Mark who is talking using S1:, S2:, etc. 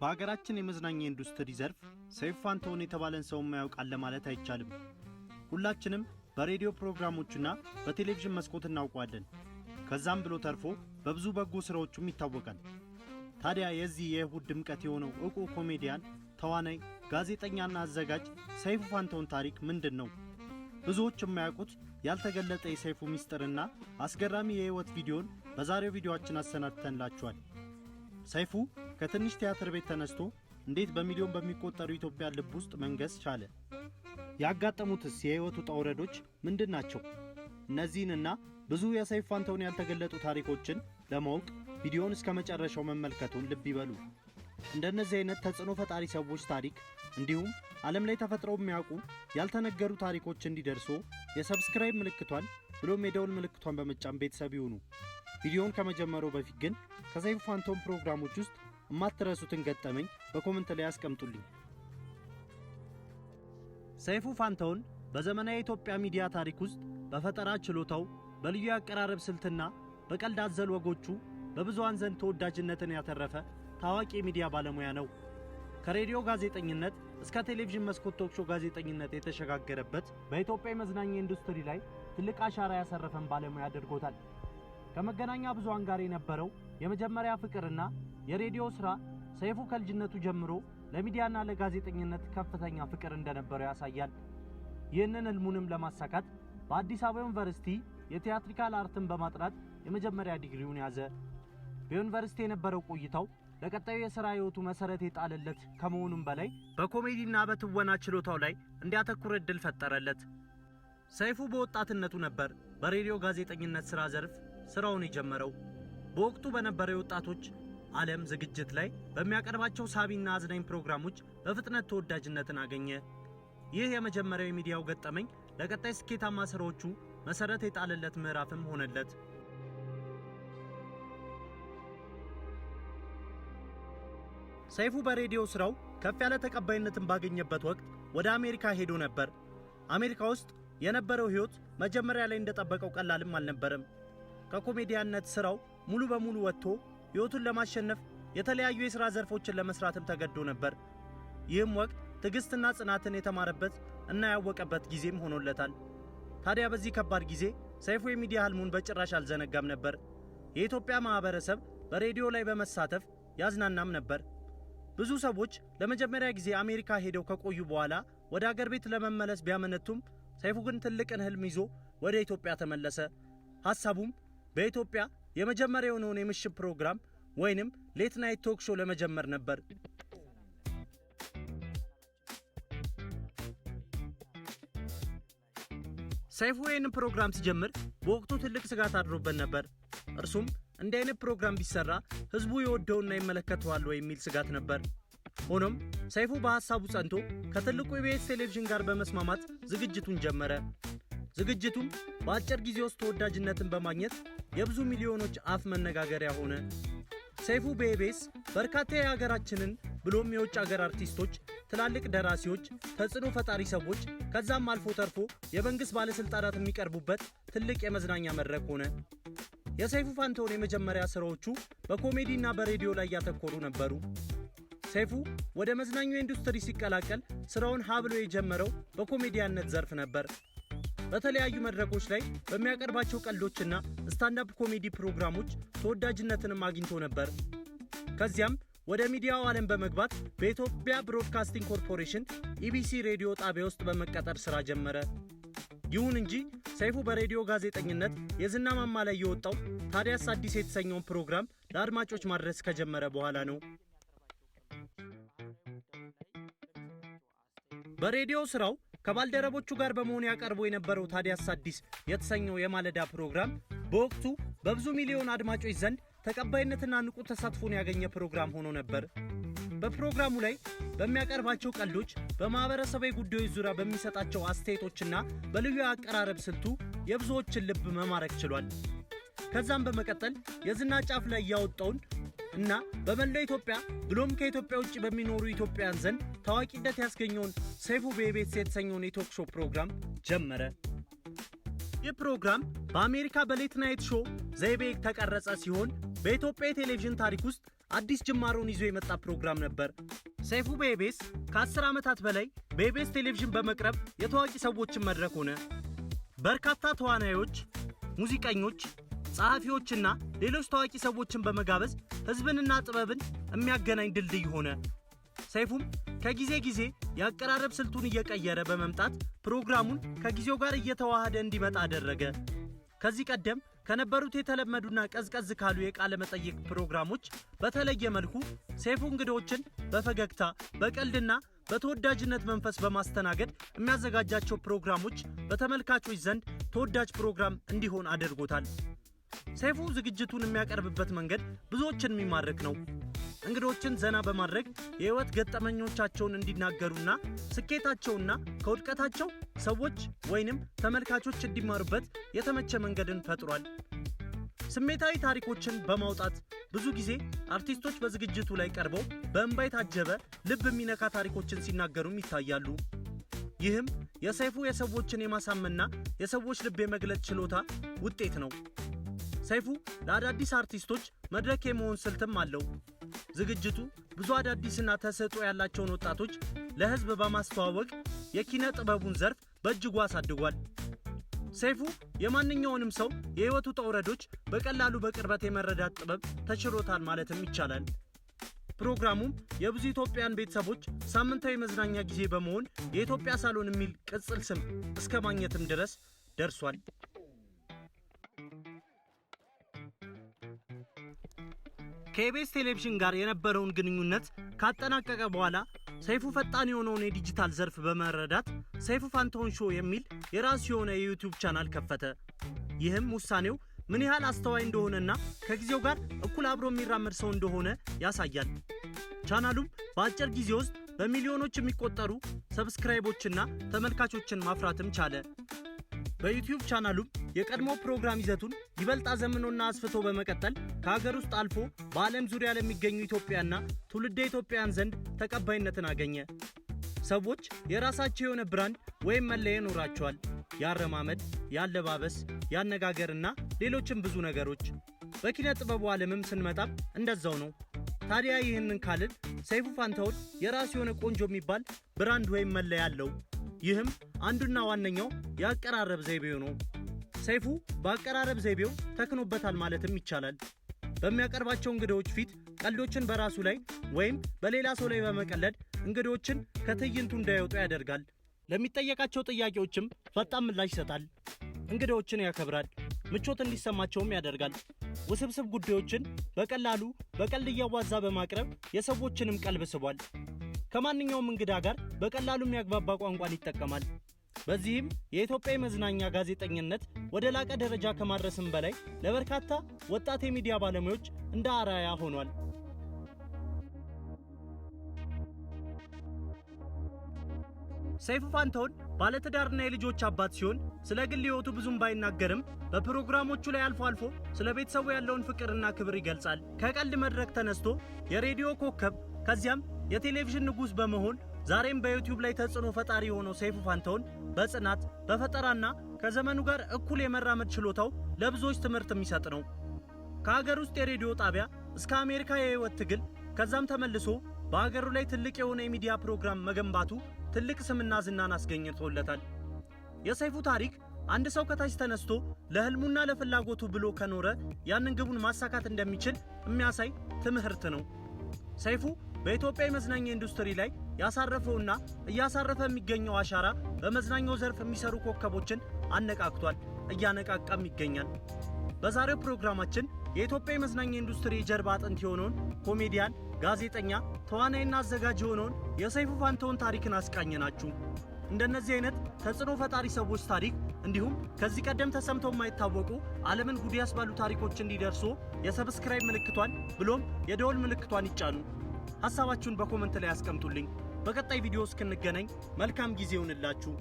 S1: በአገራችን የመዝናኛ ኢንዱስትሪ ዘርፍ ሰይፉ ፋንታሁን የተባለን ሰው የማያውቅ አለ ማለት አይቻልም። ሁላችንም በሬዲዮ ፕሮግራሞችና በቴሌቪዥን መስኮት እናውቀዋለን። ከዛም ብሎ ተርፎ በብዙ በጎ ስራዎቹም ይታወቃል። ታዲያ የዚህ የእሁድ ድምቀት የሆነው ዕውቁ ኮሜዲያን፣ ተዋናይ፣ ጋዜጠኛና አዘጋጅ ሰይፉ ፋንታሁን ታሪክ ምንድነው? ብዙዎች የማያውቁት ያልተገለጠ የሰይፉ ሚስጥርና አስገራሚ የህይወት ቪዲዮን በዛሬው ቪዲዮአችን አሰናድተንላችኋል። ሰይፉ ከትንሽ ቲያትር ቤት ተነስቶ እንዴት በሚሊዮን በሚቆጠሩ ኢትዮጵያ ልብ ውስጥ መንገስ ቻለ? ያጋጠሙትስ የህይወቱ ውጣ ውረዶች ምንድናቸው? እነዚህንና ብዙ የሰይፉ ፋንታሁን ያልተገለጡ ታሪኮችን ለማወቅ ቪዲዮውን እስከ መጨረሻው መመልከቱን ልብ ይበሉ። እንደነዚህ አይነት ተጽዕኖ ፈጣሪ ሰዎች ታሪክ እንዲሁም ዓለም ላይ ተፈጥረው የሚያውቁ ያልተነገሩ ታሪኮች እንዲደርሱ የሰብስክራይብ ምልክቷን ብሎም የደውል ምልክቷን በመጫን ቤተሰብ ይሁኑ። ቪዲዮውን ከመጀመሩ በፊት ግን ከሰይፉ ፋንታሁን ፕሮግራሞች ውስጥ የማትረሱትን ገጠመኝ በኮሜንት ላይ አስቀምጡልኝ። ሰይፉ ፋንታሁን በዘመናዊ የኢትዮጵያ ሚዲያ ታሪክ ውስጥ በፈጠራ ችሎታው፣ በልዩ አቀራረብ ስልትና በቀልድ አዘል ወጎቹ በብዙሃን ዘንድ ተወዳጅነትን ያተረፈ ታዋቂ ሚዲያ ባለሙያ ነው። ከሬዲዮ ጋዜጠኝነት እስከ ቴሌቪዥን መስኮት ቶክ ሾው ጋዜጠኝነት የተሸጋገረበት በኢትዮጵያ የመዝናኛ ኢንዱስትሪ ላይ ትልቅ አሻራ ያሰረፈን ባለሙያ አድርጎታል። ከመገናኛ ብዙሃን ጋር የነበረው የመጀመሪያ ፍቅርና የሬዲዮ ሥራ ሰይፉ ከልጅነቱ ጀምሮ ለሚዲያና ለጋዜጠኝነት ከፍተኛ ፍቅር እንደነበረው ያሳያል። ይህንን ህልሙንም ለማሳካት በአዲስ አበባ ዩኒቨርሲቲ የቲያትሪካል አርትን በማጥናት የመጀመሪያ ዲግሪውን ያዘ። በዩኒቨርሲቲ የነበረው ቆይታው ለቀጣዩ የሥራ ሕይወቱ መሠረት የጣለለት ከመሆኑም በላይ በኮሜዲና በትወና ችሎታው ላይ እንዲያተኩር ዕድል ፈጠረለት። ሰይፉ በወጣትነቱ ነበር በሬዲዮ ጋዜጠኝነት ሥራ ዘርፍ ሥራውን የጀመረው። በወቅቱ በነበረው የወጣቶች ዓለም ዝግጅት ላይ በሚያቀርባቸው ሳቢና አዝናኝ ፕሮግራሞች በፍጥነት ተወዳጅነትን አገኘ። ይህ የመጀመሪያው የሚዲያው ገጠመኝ ለቀጣይ ስኬታማ ሥራዎቹ መሠረት የጣለለት ምዕራፍም ሆነለት። ሰይፉ በሬዲዮ ሥራው ከፍ ያለ ተቀባይነትን ባገኘበት ወቅት ወደ አሜሪካ ሄዶ ነበር። አሜሪካ ውስጥ የነበረው ሕይወት መጀመሪያ ላይ እንደጠበቀው ቀላልም አልነበረም። ከኮሜዲያነት ሥራው ሙሉ በሙሉ ወጥቶ ሕይወቱን ለማሸነፍ የተለያዩ የሥራ ዘርፎችን ለመስራትም ተገዶ ነበር። ይህም ወቅት ትዕግስትና ጽናትን የተማረበት እና ያወቀበት ጊዜም ሆኖለታል። ታዲያ በዚህ ከባድ ጊዜ ሰይፉ የሚዲያ ህልሙን በጭራሽ አልዘነጋም ነበር። የኢትዮጵያ ማህበረሰብ በሬዲዮ ላይ በመሳተፍ ያዝናናም ነበር። ብዙ ሰዎች ለመጀመሪያ ጊዜ አሜሪካ ሄደው ከቆዩ በኋላ ወደ አገር ቤት ለመመለስ ቢያመነቱም ሰይፉ ግን ትልቅን ህልም ይዞ ወደ ኢትዮጵያ ተመለሰ። ሐሳቡም በኢትዮጵያ የመጀመሪያው የሆነውን የምሽት ፕሮግራም ወይንም ሌት ናይት ቶክ ሾው ለመጀመር ነበር። ሰይፉ ይህንን ፕሮግራም ሲጀምር በወቅቱ ትልቅ ስጋት አድሮበት ነበር። እርሱም እንዲህ አይነት ፕሮግራም ቢሰራ ህዝቡ ይወደውና ይመለከተዋል የሚል ስጋት ነበር። ሆኖም ሰይፉ በሐሳቡ ጸንቶ ከትልቁ ኢቢኤስ ቴሌቪዥን ጋር በመስማማት ዝግጅቱን ጀመረ። ዝግጅቱም በአጭር ጊዜ ውስጥ ተወዳጅነትን በማግኘት የብዙ ሚሊዮኖች አፍ መነጋገሪያ ሆነ። ሰይፉ በኢቢኤስ በርካታ የሀገራችንን ብሎም የውጭ ሀገር አርቲስቶች፣ ትላልቅ ደራሲዎች፣ ተጽዕኖ ፈጣሪ ሰዎች ከዛም አልፎ ተርፎ የመንግሥት ባለሥልጣናት የሚቀርቡበት ትልቅ የመዝናኛ መድረክ ሆነ። የሰይፉ ፋንታሁን የመጀመሪያ ሥራዎቹ በኮሜዲና በሬዲዮ ላይ ያተኮሩ ነበሩ። ሰይፉ ወደ መዝናኛው ኢንዱስትሪ ሲቀላቀል ሥራውን ሀብሎ የጀመረው በኮሜዲያነት ዘርፍ ነበር። በተለያዩ መድረኮች ላይ በሚያቀርባቸው ቀልዶችና ስታንዳፕ ኮሜዲ ፕሮግራሞች ተወዳጅነትንም አግኝቶ ነበር። ከዚያም ወደ ሚዲያው ዓለም በመግባት በኢትዮጵያ ብሮድካስቲንግ ኮርፖሬሽን ኢቢሲ ሬዲዮ ጣቢያ ውስጥ በመቀጠር ሥራ ጀመረ። ይሁን እንጂ ሰይፉ በሬዲዮ ጋዜጠኝነት የዝና ማማ ላይ የወጣው ታዲያስ አዲስ የተሰኘውን ፕሮግራም ለአድማጮች ማድረስ ከጀመረ በኋላ ነው። በሬዲዮ ሥራው ከባልደረቦቹ ጋር በመሆን ያቀርቦ የነበረው ታዲያስ አዲስ የተሰኘው የማለዳ ፕሮግራም በወቅቱ በብዙ ሚሊዮን አድማጮች ዘንድ ተቀባይነትና ንቁ ተሳትፎን ያገኘ ፕሮግራም ሆኖ ነበር። በፕሮግራሙ ላይ በሚያቀርባቸው ቀልዶች፣ በማህበረሰባዊ ጉዳዮች ዙሪያ በሚሰጣቸው አስተያየቶችና በልዩ አቀራረብ ስልቱ የብዙዎችን ልብ መማረክ ችሏል። ከዛም በመቀጠል የዝና ጫፍ ላይ ያወጣውን እና በመላው ኢትዮጵያ ብሎም ከኢትዮጵያ ውጭ በሚኖሩ ኢትዮጵያውያን ዘንድ ታዋቂነት ያስገኘውን ሰይፉ በኢቢኤስ የተሰኘውን የቶክ ሾው ፕሮግራም ጀመረ። ይህ ፕሮግራም በአሜሪካ በሌት ናይት ሾው ዘይቤ ተቀረጸ ሲሆን በኢትዮጵያ የቴሌቪዥን ታሪክ ውስጥ አዲስ ጅማሮን ይዞ የመጣ ፕሮግራም ነበር። ሰይፉ በኢቢኤስ ከ10 ዓመታት በላይ በኢቢኤስ ቴሌቪዥን በመቅረብ የታዋቂ ሰዎችን መድረክ ሆነ። በርካታ ተዋናዮች፣ ሙዚቀኞች፣ ጸሐፊዎችና ሌሎች ታዋቂ ሰዎችን በመጋበዝ ህዝብንና ጥበብን የሚያገናኝ ድልድይ ሆነ። ሰይፉም ከጊዜ ጊዜ የአቀራረብ ስልቱን እየቀየረ በመምጣት ፕሮግራሙን ከጊዜው ጋር እየተዋሃደ እንዲመጣ አደረገ። ከዚህ ቀደም ከነበሩት የተለመዱና ቀዝቀዝ ካሉ የቃለ መጠይቅ ፕሮግራሞች በተለየ መልኩ ሰይፉ እንግዶችን በፈገግታ በቀልድና በተወዳጅነት መንፈስ በማስተናገድ የሚያዘጋጃቸው ፕሮግራሞች በተመልካቾች ዘንድ ተወዳጅ ፕሮግራም እንዲሆን አድርጎታል። ሰይፉ ዝግጅቱን የሚያቀርብበት መንገድ ብዙዎችን የሚማርክ ነው። እንግዶችን ዘና በማድረግ የህይወት ገጠመኞቻቸውን እንዲናገሩና ስኬታቸውና ከውድቀታቸው ሰዎች ወይንም ተመልካቾች እንዲማሩበት የተመቸ መንገድን ፈጥሯል። ስሜታዊ ታሪኮችን በማውጣት ብዙ ጊዜ አርቲስቶች በዝግጅቱ ላይ ቀርበው በእንባ የታጀበ ልብ የሚነካ ታሪኮችን ሲናገሩም ይታያሉ። ይህም የሰይፉ የሰዎችን የማሳመንና የሰዎች ልብ የመግለጽ ችሎታ ውጤት ነው። ሰይፉ ለአዳዲስ አርቲስቶች መድረክ የመሆን ስልትም አለው። ዝግጅቱ ብዙ አዳዲስና ተሰጥኦ ያላቸውን ወጣቶች ለህዝብ በማስተዋወቅ የኪነ ጥበቡን ዘርፍ በእጅጉ አሳድጓል። ሰይፉ የማንኛውንም ሰው የህይወቱ ውጣ ውረዶች በቀላሉ በቅርበት የመረዳት ጥበብ ተችሎታል ማለትም ይቻላል። ፕሮግራሙም የብዙ ኢትዮጵያን ቤተሰቦች ሳምንታዊ መዝናኛ ጊዜ በመሆን የኢትዮጵያ ሳሎን የሚል ቅጽል ስም እስከ ማግኘትም ድረስ ደርሷል። ከኢቢኤስ ቴሌቪዥን ጋር የነበረውን ግንኙነት ካጠናቀቀ በኋላ ሰይፉ ፈጣን የሆነውን የዲጂታል ዘርፍ በመረዳት ሰይፉ ፋንታሁን ሾው የሚል የራሱ የሆነ የዩቲዩብ ቻናል ከፈተ። ይህም ውሳኔው ምን ያህል አስተዋይ እንደሆነና ከጊዜው ጋር እኩል አብሮ የሚራመድ ሰው እንደሆነ ያሳያል። ቻናሉም በአጭር ጊዜ ውስጥ በሚሊዮኖች የሚቆጠሩ ሰብስክራይቦችና ተመልካቾችን ማፍራትም ቻለ። በዩቲዩብ ቻናሉም የቀድሞ ፕሮግራም ይዘቱን ይበልጥ አዘምኖና አስፍቶ በመቀጠል ከሀገር ውስጥ አልፎ በዓለም ዙሪያ ለሚገኙ ኢትዮጵያና ትውልደ ኢትዮጵያን ዘንድ ተቀባይነትን አገኘ። ሰዎች የራሳቸው የሆነ ብራንድ ወይም መለያ ይኖራቸዋል። ያረማመድ፣ ያለባበስ፣ ያነጋገርና ሌሎችም ብዙ ነገሮች። በኪነ ጥበቡ ዓለምም ስንመጣም እንደዛው ነው። ታዲያ ይህንን ካልን ሰይፉ ፋንታሁን የራሱ የሆነ ቆንጆ የሚባል ብራንድ ወይም መለያ አለው። ይህም አንዱና ዋነኛው የአቀራረብ ዘይቤው ነው። ሰይፉ በአቀራረብ ዘይቤው ተክኖበታል ማለትም ይቻላል። በሚያቀርባቸው እንግዶች ፊት ቀልዶችን በራሱ ላይ ወይም በሌላ ሰው ላይ በመቀለድ እንግዶችን ከትዕይንቱ እንዳይወጡ ያደርጋል። ለሚጠየቃቸው ጥያቄዎችም ፈጣን ምላሽ ይሰጣል። እንግዶችን ያከብራል፣ ምቾት እንዲሰማቸውም ያደርጋል። ውስብስብ ጉዳዮችን በቀላሉ በቀልድ እያዋዛ በማቅረብ የሰዎችንም ቀልብ ስቧል። ከማንኛውም እንግዳ ጋር በቀላሉ የሚያግባባ ቋንቋን ይጠቀማል። በዚህም የኢትዮጵያ የመዝናኛ ጋዜጠኝነት ወደ ላቀ ደረጃ ከማድረስም በላይ ለበርካታ ወጣት የሚዲያ ባለሙያዎች እንደ አርአያ ሆኗል። ሰይፉ ፋንታሁን ባለትዳርና የልጆች አባት ሲሆን ስለ ግል ሕይወቱ ብዙም ባይናገርም በፕሮግራሞቹ ላይ አልፎ አልፎ ስለ ቤተሰቡ ያለውን ፍቅርና ክብር ይገልጻል። ከቀልድ መድረክ ተነስቶ የሬዲዮ ኮከብ ከዚያም የቴሌቪዥን ንጉሥ በመሆን ዛሬም በዩቲዩብ ላይ ተጽዕኖ ፈጣሪ የሆነው ሰይፉ ፋንታሁን በጽናት በፈጠራና ከዘመኑ ጋር እኩል የመራመድ ችሎታው ለብዙዎች ትምህርት የሚሰጥ ነው። ከሀገር ውስጥ የሬዲዮ ጣቢያ እስከ አሜሪካ የህይወት ትግል ከዛም ተመልሶ በሀገሩ ላይ ትልቅ የሆነ የሚዲያ ፕሮግራም መገንባቱ ትልቅ ስምና ዝናን አስገኝቶለታል። የሰይፉ ታሪክ አንድ ሰው ከታች ተነስቶ ለህልሙና ለፍላጎቱ ብሎ ከኖረ ያንን ግቡን ማሳካት እንደሚችል የሚያሳይ ትምህርት ነው። ሰይፉ በኢትዮጵያ የመዝናኛ ኢንዱስትሪ ላይ ያሳረፈውና እያሳረፈ የሚገኘው አሻራ በመዝናኛው ዘርፍ የሚሰሩ ኮከቦችን አነቃቅቷል፣ እያነቃቃም ይገኛል። በዛሬው ፕሮግራማችን የኢትዮጵያ የመዝናኛ ኢንዱስትሪ ጀርባ አጥንት የሆነውን ኮሜዲያን፣ ጋዜጠኛ፣ ተዋናይና አዘጋጅ የሆነውን የሰይፉ ፋንታሁን ታሪክን አስቃኘናችሁ። እንደነዚህ አይነት ተጽዕኖ ፈጣሪ ሰዎች ታሪክ እንዲሁም ከዚህ ቀደም ተሰምተው የማይታወቁ ዓለምን ጉድ ያስባሉ ታሪኮች እንዲደርሱ የሰብስክራይብ ምልክቷን ብሎም የደወል ምልክቷን ይጫኑ። ሐሳባችሁን በኮመንት ላይ አስቀምጡልኝ። በቀጣይ ቪዲዮ እስክንገናኝ መልካም ጊዜ ይሁንላችሁ።